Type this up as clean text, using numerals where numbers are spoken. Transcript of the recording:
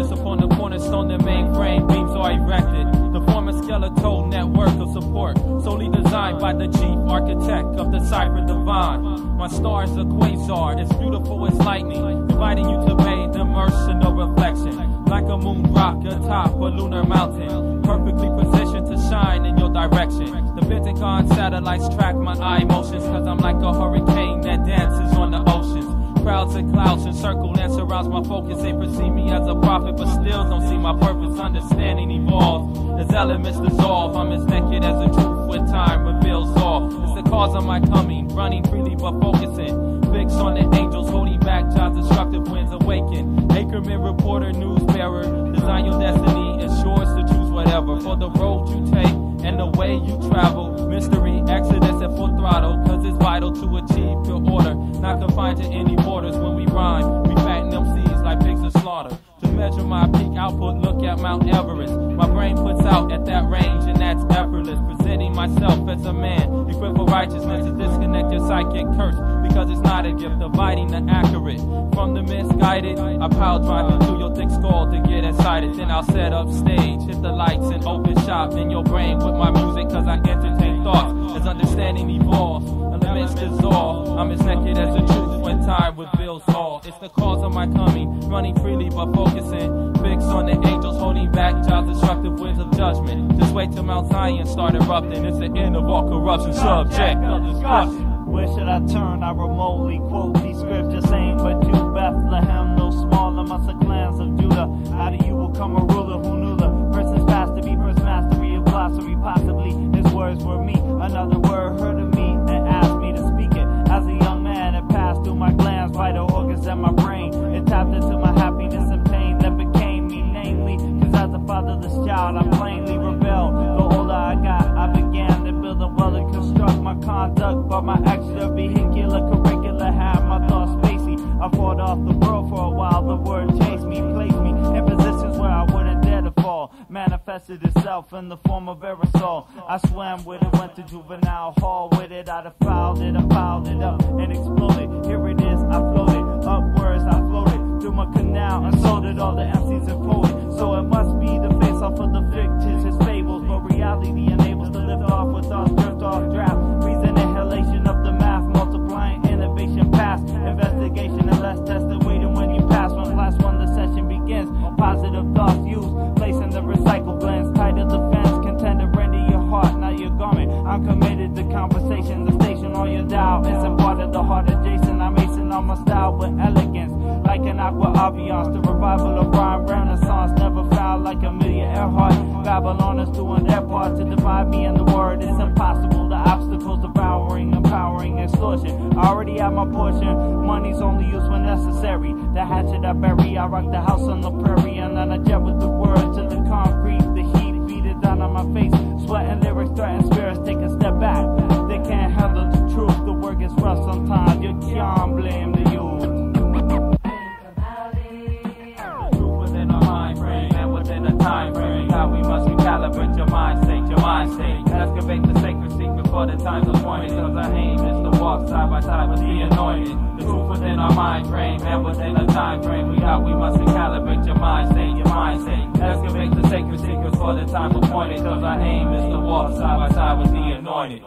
established upon the cornerstone, the mainframe beams are erected. The form a skeletal network of support, solely designed by the chief architect of the cipher divine. My star is a quasar, it's beautiful as lightning, inviting you to bathe, immerse in a reflection. Like a moon rock atop a lunar mountain, perfectly positioned to shine in your direction. The Pentagon satellites track my eye motions, cause I'm like a hurricane that dances on the oceans. Crowds and clouds encircle and surrounds my focus. They perceive me as a prophet, but still don't see my purpose. Understanding evolves as elements dissolve. I'm as naked as the truth when time reveals all. It's the cause of my coming, running freely but focusing. Fixed on the angels, holding back God's destructive winds awaken. Ackerman reporter, news bearer, design your destiny, ensures to choose whatever. For the road you take and the way you travel, mystery, exodus at full throttle, cause it's vital to achieve pure order, not confined to any borders. When we rhyme, we fatten them seeds like pigs of slaughter. To measure my peak output, look at Mount Everest. My brain puts out at that range, and that's effortless. Presenting myself as a man, equipped for righteousness, to disconnect your psychic curse, because it's not a gift, dividing the accurate from the misguided. I pile drive into your thick skull to get inside it. Then I'll set up stage, hit the lights, and open shop in your brain with my music, cause I entertain thoughts as understanding evolves. Elements dissolve, I'm as naked as the truth when time reveals all. It's the cause of my coming, running freely but focusing. Fixed on the angels, holding back God's destructive winds of judgment. Just wait till Mount Zion start erupting. It's the end of all corruption, subject of discussion. Where should I turn? I remotely quote these scriptures saying, but you, Bethlehem, no smaller amongst the clans of Judah. Out of you will come a ruler who knew the person's past to be first mastery of glossary. Possibly his words were me, another word heard of me and asked me to speak it. As a young man, it passed through my glands, vital organs, and my brain. It tapped into my happiness and pain that became me, namely, cause as a fatherless child, I plainly rebelled. The older I got, I began to build a well and construct my conduct, but my extravehicular curricula had my thoughts spacey. I fought off the world for a while, the word chased me, placed me in positions where I wouldn't dare to fall. Manifested itself in the form of aerosol. I swam with it, went to juvenile hall with it. I defiled it, I piled it up and exploded. Here it is, I floated upwards, I floated through my canal and sold it all the MCs and poets. So it must be the face off of the fictitious fables, but reality enables to lift off with us, drift off draft. Reason inhalation of the math, multiplying innovation past investigation and less tested waiting when you pass. When class 1 the session begins, positive thoughts used, placing the recycle blends, tight to the fence, content to render your heart, not your garment. I'm committed to conversation, the station on your dial isn't part of the heart adjacent. I'm acing on my style with elegance, like an aqua aviance. The revival of rhyme renaissance, never foul like Amelia Earhart. Babylon is doing their part to divide me and the word. It's impossible, the obstacles devouring, empowering extortion. I already have my portion, money's only used when necessary. The hatchet I bury, I rock the house on the prairie, and then I jet with the words to the concrete. The heat beat it down on my face, sweat and lyrics threaten spirits. Take a step back, they can't handle the truth. The word gets rough sometimes, you can't blame the youth. Time frame, how we must recalibrate your mind state, excavate the sacred secret for the times appointed, cause our aim is to walk side by side with the anointed. The truth within our mind frame and within a time frame, we must recalibrate your mind state, excavate the sacred secrets for the time appointed, cause our aim is to walk side by side with the anointed.